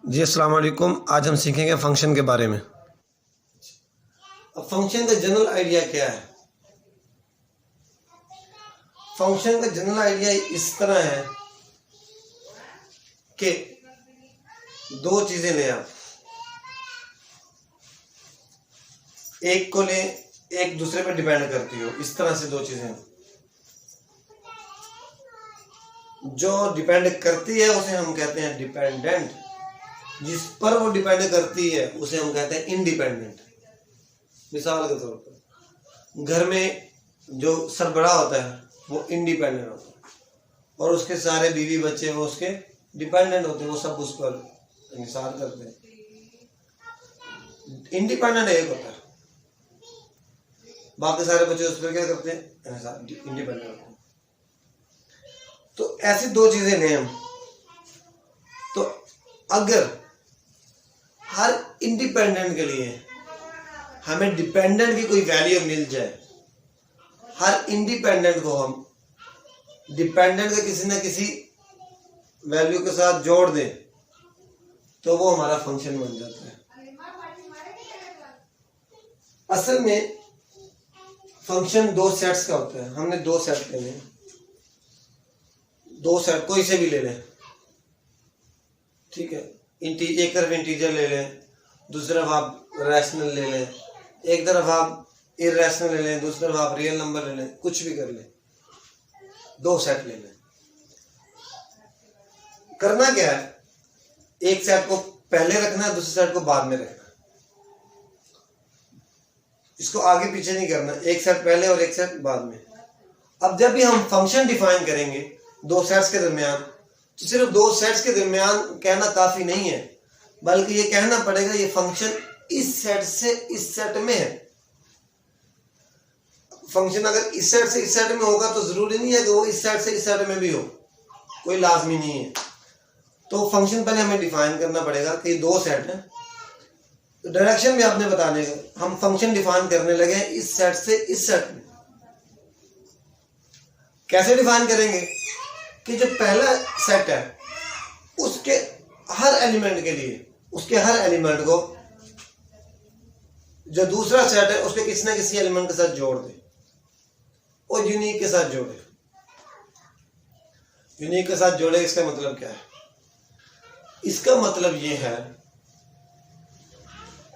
जी अस्सलाम वालेकुम। आज हम सीखेंगे फंक्शन के बारे में। अब फंक्शन का जनरल आइडिया क्या है? फंक्शन का जनरल आइडिया इस तरह है कि दो चीजें लें आप, एक को लें, एक दूसरे पर डिपेंड करती हो। इस तरह से दो चीजें जो डिपेंड करती है उसे हम कहते हैं डिपेंडेंट, जिस पर वो डिपेंड करती है उसे हम कहते हैं इंडिपेंडेंट। मिसाल के तौर पर घर में जो सरबराह होता है वो इंडिपेंडेंट होता है और उसके सारे बीवी बच्चे वो उसके डिपेंडेंट होते हैं, वो सब उस पर इंसार करते हैं। इंडिपेंडेंट एक होता है, बाकी सारे बच्चे उस पर क्या करते हैं? इंडिपेंडेंट होते हैं। तो ऐसी दो चीजें लें हम, तो अगर हर इंडिपेंडेंट के लिए हमें डिपेंडेंट की कोई वैल्यू मिल जाए, हर इंडिपेंडेंट को हम डिपेंडेंट के किसी न किसी वैल्यू के साथ जोड़ दें तो वो हमारा फंक्शन बन जाता है। असल में फंक्शन दो सेट्स का होता है। हमने दो सेट लेने हैं, दो सेट कोई से भी ले लें, ठीक है। एक तरफ इंटीजर ले लें, दूसरी तरफ आप रैशनल ले लें, एक तरफ आप इरैशनल ले लें, दूसरी तरफ आप रियल नंबर ले लें, कुछ भी कर लें, दो सेट ले लें। करना क्या है? एक सेट को पहले रखना है, दूसरे सेट को बाद में रखना है। इसको आगे पीछे नहीं करना, एक सेट पहले और एक सेट बाद में। अब जब भी हम फंक्शन डिफाइन करेंगे दो सेट्स के दरमियान, तो सिर्फ दो सेट्स के दरमियान कहना काफी नहीं है, बल्कि ये कहना पड़ेगा ये फंक्शन इस सेट से इस सेट में है। फंक्शन अगर इस सेट से इस सेट में होगा तो जरूरी नहीं है कि वो इस सेट से इस सेट में भी हो, कोई लाजमी नहीं है। तो फंक्शन पहले हमें डिफाइन करना पड़ेगा कि दो सेट है। तो डायरेक्शन भी आपने बता देगा। हम फंक्शन डिफाइन करने लगे इस सेट से इस सेट में। कैसे डिफाइन करेंगे कि जो पहला सेट है उसके हर एलिमेंट के लिए, उसके हर एलिमेंट को जो दूसरा सेट है उसके किसी ना किसी एलिमेंट के साथ जोड़ दे और यूनिक के साथ जोड़े। यूनिक के साथ जोड़े, इसका मतलब क्या है? इसका मतलब ये है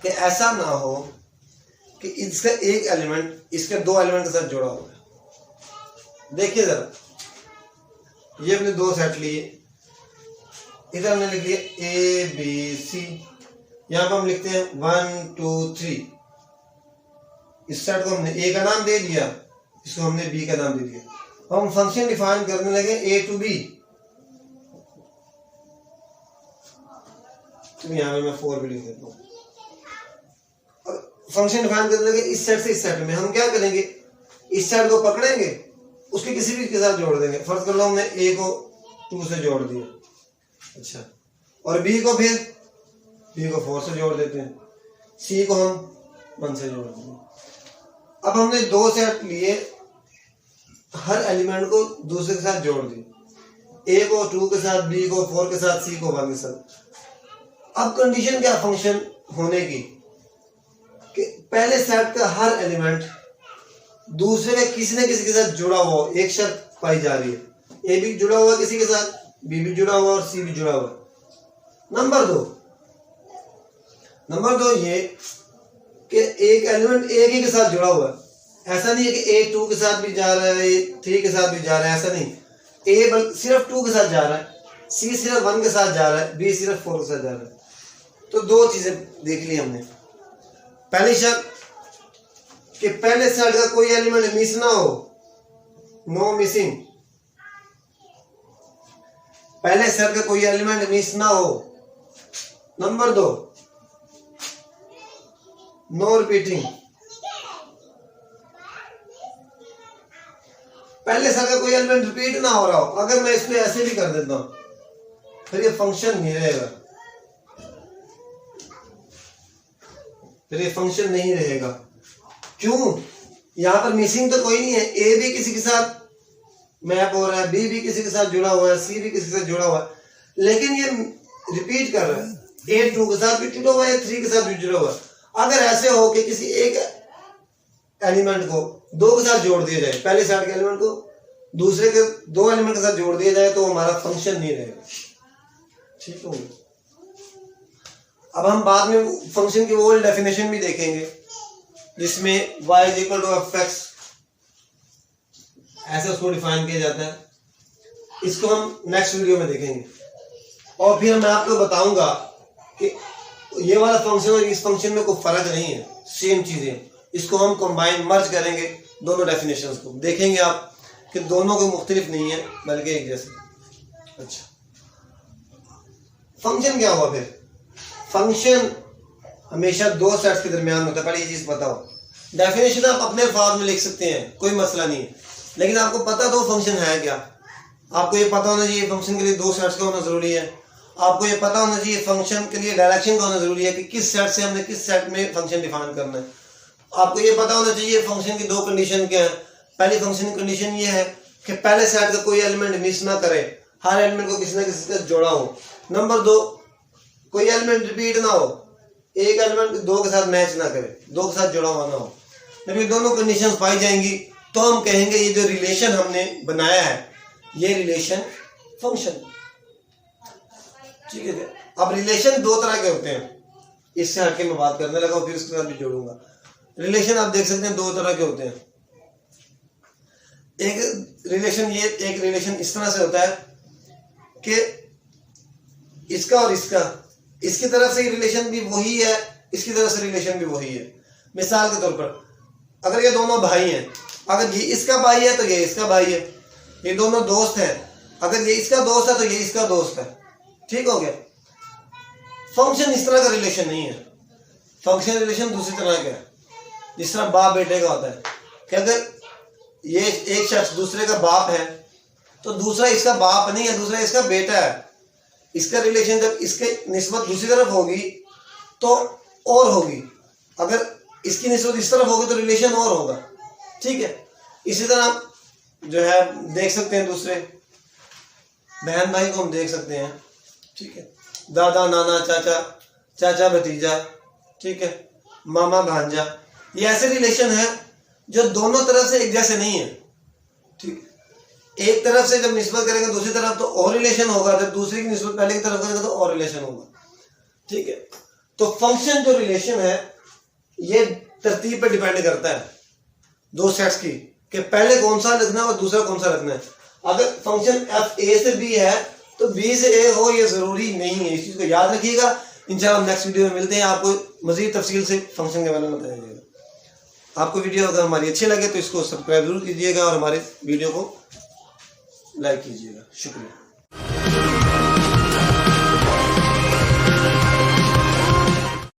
कि ऐसा ना हो कि इसका एक एलिमेंट इसके दो एलिमेंट के साथ जोड़ा हुआ है। देखिए जरा, ये हमने दो सेट लिए, इधर हमने लिख लिया ए बी सी, यहां पर हम लिखते हैं 1 2 3। इस सेट को हमने ए का नाम दे दिया, इसको हमने बी का नाम दे दिया। हम फंक्शन डिफाइन करने लगे ए टू बी, तो यहां पर मैं 4 भी लिख देता हूं। फंक्शन डिफाइन करने लगे इस सेट से इस सेट में। हम क्या करेंगे? इस सेट को पकड़ेंगे, उसके किसी भी के साथ जोड़ देंगे। फर्ज कर लो हमने ए को 2 से जोड़ दिया, अच्छा, और बी को 4 से जोड़ देते हैं, सी को हम 1 से जोड़ देंगे। अब हमने दो सेट लिए, हर एलिमेंट को दूसरे के साथ जोड़ दिए, ए को 2 के साथ, बी को 4 के साथ, सी को 1 के साथ। अब कंडीशन क्या फंक्शन होने की कि पहले सेट का हर एलिमेंट दूसरे में किसी न किसी के साथ जुड़ा हुआ, एक शर्त पाई जा रही है। ए भी जुड़ा हुआ किसी के साथ, बी भी जुड़ा हुआ और सी भी जुड़ा हुआ। नंबर दो ये कि एक एलिमेंट एक ही के साथ जुड़ा हुआ है। ऐसा नहीं है कि ए 2 के साथ भी जा रहा है, ए 3 के साथ भी जा रहा है, ऐसा नहीं। ए सिर्फ 2 के साथ जा रहा है, सी सिर्फ 1 के साथ जा रहा है, बी सिर्फ 4 के साथ जा रहा है। तो दो चीजें देख ली हमने। पहली शर्त कि पहले सेट का कोई एलिमेंट मिस ना हो, नो मिसिंग। पहले सेट का कोई एलिमेंट मिस ना हो। Number 2, no repeating. पहले सेट का कोई एलिमेंट रिपीट ना हो रहा हो। अगर मैं इसको ऐसे भी कर देता हूं फिर ये फंक्शन नहीं रहेगा, फिर ये फंक्शन नहीं रहेगा। क्यों? यहां पर मिसिंग तो कोई नहीं है। ए भी किसी के साथ मैप हो रहा है, बी भी किसी के साथ जुड़ा हुआ है, सी भी किसी के साथ जुड़ा हुआ है, लेकिन ये रिपीट कर रहा है। ए 2 के साथ भी जुड़ा हुआ है, 3 के साथ भी जुड़ा हुआ है। अगर ऐसे हो कि किसी एक एलिमेंट को 2 के साथ जोड़ दिया जाए, पहले सेट के एलिमेंट को दूसरे के 2 एलिमेंट के साथ जोड़ दिया जाए तो हमारा फंक्शन नहीं रहेगा। ठीक है, अब हम बाद में फंक्शन की वो डेफिनेशन भी देखेंगे जिसमें y is equal to f x ऐसे उसको डिफाइन किया जाता है। इसको हम नेक्स्ट वीडियो में देखेंगे और फिर मैं आपको बताऊंगा कि ये वाला फंक्शन और इस फंक्शन में कोई फर्क नहीं है, सेम चीजें। इसको हम कंबाइन मर्ज करेंगे दोनों डेफिनेशंस को, देखेंगे आप कि दोनों को मुख्तलिफ नहीं है बल्कि एक जैसे। अच्छा, फंक्शन क्या हुआ फिर? फंक्शन हमेशा 2 सेट्स के दरमियान होता है, पहले ये चीज बताओ। डेफिनेशन आप अपने अल्फाज में लिख सकते हैं, कोई मसला नहीं है, लेकिन आपको पता तो फंक्शन है क्या। आपको ये पता होना चाहिए फंक्शन के लिए 2 सेट्स का होना जरूरी है। आपको ये पता होना चाहिए फंक्शन के लिए डायरेक्शन का होना जरूरी है कि किस सेट से हमने किस सेट में फंक्शन डिफाइन करना है। आपको ये पता होना चाहिए फंक्शन की 2 कंडीशन क्या है। पहली फंक्शन कंडीशन ये है कि पहले सेट का कोई एलिमेंट मिस ना करे, हर एलिमेंट को किसी ना किसी से जोड़ा हो। नंबर 2, कोई एलिमेंट रिपीट ना हो, एक एलिमेंट 2 के साथ मैच ना करे, 2 के साथ जुड़ा हुआ ना हो। जब ये दोनों कंडीशंस पाई जाएंगी तो हम कहेंगे ये जो रिलेशन हमने बनाया है ये रिलेशन फंक्शन। ठीक है, अब रिलेशन 2 तरह के होते हैं, इससे हटके मैं बात करने लगा फिर उसके साथ भी जोड़ूंगा। रिलेशन आप देख सकते हैं 2 तरह के होते हैं। एक रिलेशन इस तरह से होता है कि इसका और इसका, इसकी तरफ से रिलेशन भी वही है, इसकी तरफ से रिलेशन भी वही है। मिसाल के तौर पर अगर ये दोनों भाई हैं, अगर ये इसका भाई है तो ये इसका भाई है। ये दोनों दोस्त हैं, अगर ये इसका दोस्त है तो ये इसका दोस्त है। ठीक हो गया। फंक्शन इस तरह का रिलेशन नहीं है, फंक्शन रिलेशन दूसरी तरह का है, जिस तरह बाप बेटे का होता है कि अगर ये एक शख्स दूसरे का बाप है तो दूसरा इसका बाप नहीं है, दूसरा इसका बेटा है। इसका रिलेशन जब इसके निस्बत दूसरी तरफ होगी तो और होगी, अगर इसकी निस्बत इस तरफ होगी तो रिलेशन और होगा। ठीक है, इसी तरह आप जो है देख सकते हैं दूसरे बहन भाई को हम देख सकते हैं। ठीक है, दादा नाना चाचा, चाचा भतीजा, ठीक है, मामा भांजा, ये ऐसे रिलेशन है जो दोनों तरफ से एक जैसे नहीं है। ठीक, एक तरफ से जब निस्बत करेंगे दूसरी तरफ तो और रिलेशन होगा, जब दूसरी की निस्बत पहले की तरफ करेंगे तो और रिलेशन होगा। ठीक है, तो फंक्शन जो रिलेशन है ये तरतीब पे डिपेंड करता है 2 सेट्स की कि पहले कौन सा लिखना है और दूसरा कौन सा रखना है। अगर फंक्शन एफ ए से बी है तो बी से ए हो ये जरूरी नहीं है, इस चीज को याद रखिएगा। इंशाल्लाह नेक्स्ट वीडियो में मिलते हैं, आपको मजीद तफसील से फंक्शन के बारे में बताया जाएगा। आपको वीडियो अगर हमारी अच्छी लगे तो इसको सब्सक्राइब जरूर कीजिएगा और हमारे वीडियो को लाइक कीजिएगा। शुक्रिया।